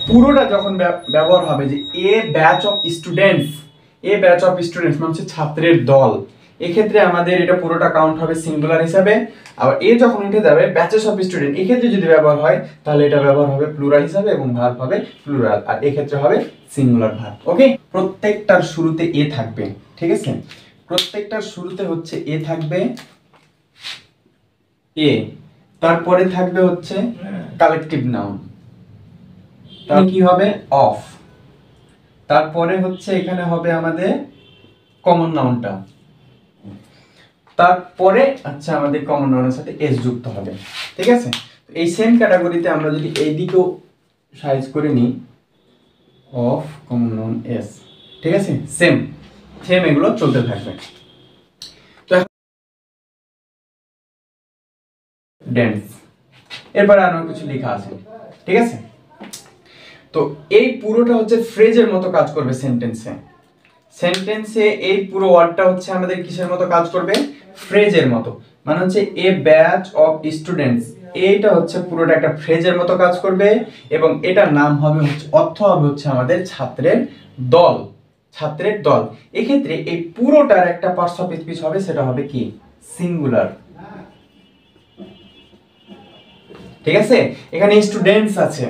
পুরোটা যখন ব্যবহার হবে যে a batch of students, a batch of students মানে হচ্ছে ছাত্রের দল, এক্ষেত্রে আমাদের এটা পুরোটা কাউন্ট হবে সিঙ্গুলার হিসাবে। আবার এ যখন উঠে যাবে ব্যাচেস অফ স্টুডেন্ট, এক্ষেত্রে যদি ব্যবহার হয় তাহলে এটা ব্যবহার হবে প্লুরাল হিসাবে এবং ভার্ব হবে প্লুরাল, আর এক্ষেত্রে হবে সিঙ্গুলার ভার্ব। ওকে, প্রত্যেকটার শুরুতে এ থাকবে, ঠিক আছে? প্রত্যেকটার শুরুতে হচ্ছে এ থাকবে, এ, তারপরে থাকবে হচ্ছে কালেকটিভ নাউন, তার কি হবে অফ, তারপরে হচ্ছে এখানে হবে আমাদের কমন নাউনটা, তারপরে আচ্ছা আমাদের কমন নাউনের সাথে এস যুক্ত হবে, ঠিক আছে? এই সেম ক্যাটাগরিতে আমরা যদি এই দিকেও সাইজ করে নিই অফ কমন নাউন এস, ঠিক আছে? সেম সেম এগুলো চলতে থাকবে। তো ডেন্স, এরপরে আরো কিছু লেখা আছে, ঠিক আছে? তো এই পুরোটা হচ্ছে ফ্রেজের মতো কাজ করবে সেন্টেন্সে। সেন্টেন্সে এই পুরো ওয়ার্ডটা হচ্ছে আমাদের কিসের মতো কাজ করবে? ফ্রেজের মতো। মানে হচ্ছে এ ব্যাচ অফ স্টুডেন্টস, এইটা হচ্ছে পুরোটা একটা ফ্রেজের মতো কাজ করবে এবং এটার নাম হবে হচ্ছে, অর্থ হবে হচ্ছে আমাদের ছাত্রের দল, ছাত্রের দল। এক্ষেত্রে এই পুরোটার একটা পার্টস অফ স্পিচ হবে, সেটা হবে কি? সিঙ্গুলার, ঠিক আছে? এখানে স্টুডেন্টস আছে,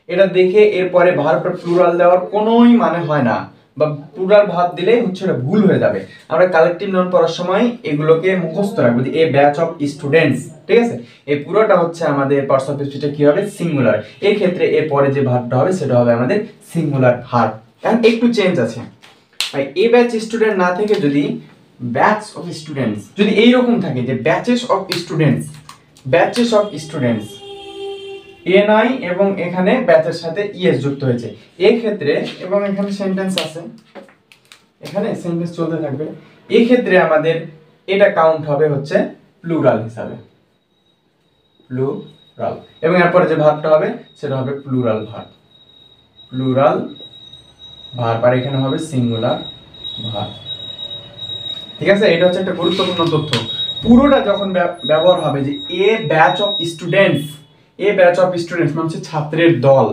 এটা দেখে এরপরে ভার্বটা প্লুরাল দেওয়ার কোনোই মানে হয় না, বা প্লুরাল ভার্ব দিলেই হচ্ছে এটা ভুল হয়ে যাবে। আমরা কালেকটিভ নাউন পড়ার সময় এগুলোকে মুখস্থ রাখবো যে এ ব্যাচ অফ স্টুডেন্টস, ঠিক আছে? এই পুরোটা হচ্ছে আমাদের পার্টস অফ স্পিচটা কি হবে? সিঙ্গুলার। এই ক্ষেত্রে এর পরে যে ভার্বটা হবে সেটা হবে আমাদের সিঙ্গুলার ভার্ব। এখন একটু চেঞ্জ আছে, ভাই এ ব্যাচ স্টুডেন্ট না থেকে যদি ব্যাচ অফ স্টুডেন্টস, যদি এইরকম থাকে যে batches of students, batches of students, NI এবং এখানে ব্যাচের সাথে ইএস যুক্ত হয়েছে এই ক্ষেত্রে, এবং এখানে সেন্টেন্স আছে, এখানে সেন্টেন্স চলতে থাকবে, এই ক্ষেত্রে আমাদের এটা কাউন্ট হবে হচ্ছে প্লুরাল হিসাবে, প্লুরাল, এবং এরপরে যে ভার্বটা হবে সেটা হবে প্লুরাল ভার্ব, প্লুরাল ভার্ব, আর এখানে হবে সিঙ্গুলার ভার্ব, ঠিক আছে? এটা হচ্ছে একটা গুরুত্বপূর্ণ তথ্য। পুরোটা যখন ব্যবহার হবে যে a batch of students, a batch of students মানে হচ্ছে ছাত্রের দল,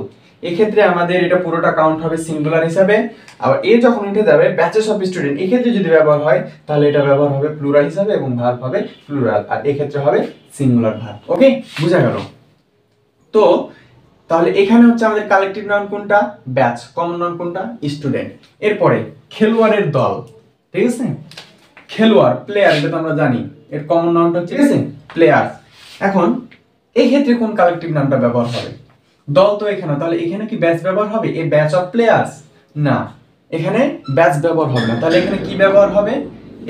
এক্ষেত্রে আমাদের এটা পুরোটা কাউন্ট হবে সিঙ্গুলার হিসাবে। আবার এ যখন উঠে যাবে ব্যাচেস অফ স্টুডেন্ট, এক্ষেত্রে যদি ব্যবহার হয় তাহলে এটা ব্যবহার হবে প্লুরাল হিসাবে এবং ভার্ব হবে প্লুরাল, আর এক্ষেত্রে হবে সিঙ্গুলার ভার্ব। ওকে, বুঝা গেল? তো তাহলে এখানে হচ্ছে আমাদের কালেকটিভ নাউন কোনটা? ব্যাচ। কমন নাউন কোনটা? স্টুডেন্ট। এরপরে খেলোয়াড়ের দল, ঠিক আছে? খেলোয়াড়, প্লেয়ার, এটা তো আমরা জানি, এর কমন নাউনটা হচ্ছে, ঠিক আছে, প্লেয়ার্স। এখন এই ক্ষেত্রে কোন কালেকটিভ নাউনটা ব্যবহার হবে? দল তো এখানে, তাহলে এখানে কি ব্যাচ ব্যবহার হবে? এ ব্যাচ অফ প্লেয়ার্স? না, এখানে ব্যাচ ব্যবহার হবে না, তাহলে এখানে কি ব্যবহার হবে?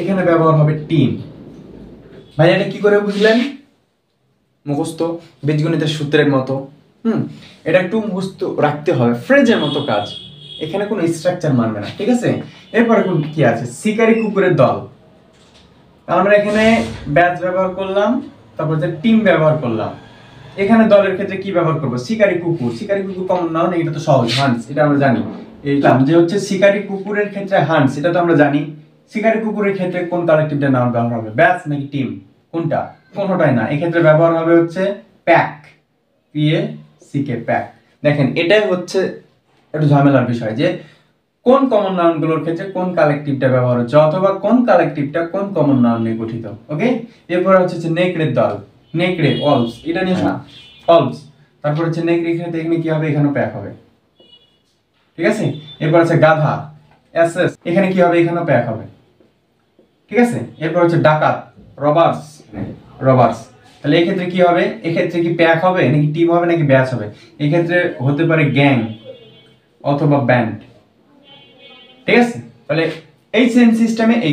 এখানে ব্যবহার হবে টিম। ভাই এটা কি করে বুঝলেন? মুখস্থ, বীজগণিতের সূত্রের মতো। এটা একটু মুখস্থ রাখতে হবে, ফ্রেজের মতো কাজ, এখানে কোনো স্ট্রাকচার মানবে না, ঠিক আছে? এরপরে কোন কি আছে? শিকারী কুকুরের দল, আমরা এখানে ব্যাচ ব্যবহার করলাম, তারপর যে টিম ব্যবহার করলাম। এখানে দলের ক্ষেত্রে কি ব্যবহার করব? শিকারী কুকুর, শিকারী কুকুর কমন নাউন, এটা তো সহজ, হান্টস, এটা আমরা জানি। এইটা যে হচ্ছে শিকারী কুকুরের ক্ষেত্রে হান্টস, এটা তো আমরা জানি। শিকারী কুকুরের ক্ষেত্রে কোন কালেকটিভটা নাউন ব্যবহার হবে? ব্যাচ নাকি টিম? কোনটা? কোনটাই না, এক্ষেত্রে ব্যবহার হবে হচ্ছে pack, P A C K, pack. দেখেন এটাই হচ্ছে একটু ঝামেলার বিষয় যে কোন কমন নাউনগুলোর ক্ষেত্রে কোন কালেকটিভটা ব্যবহার হচ্ছে, অথবা কোন কালেকটিভটা কোন কমন নাউন নিয়ে গঠিত। ওকে, এরপর হচ্ছে নেকড়ের দল, নেকড়ে, অলস, এটা নিয়ে না, অলস। তারপর হচ্ছে নেকড়ে, এখানে কি হবে? এখানেও প্যাক হবে, ঠিক আছে? এরপর হচ্ছে গাধা, এসএস, এখানে কি হবে? এখানেও প্যাক হবে, ঠিক আছে? এরপর হচ্ছে ডাকাত, রবার্স, রবার্স। তাহলে এই ক্ষেত্রে কি হবে? এই ক্ষেত্রে কি প্যাক হবে নাকি টিম হবে নাকি ব্যাচ হবে? এই ক্ষেত্রে হতে পারে গ্যাং অথবা ব্যান্ড, ঠিক আছে? তাহলে এই সেম সিস্টেমে এই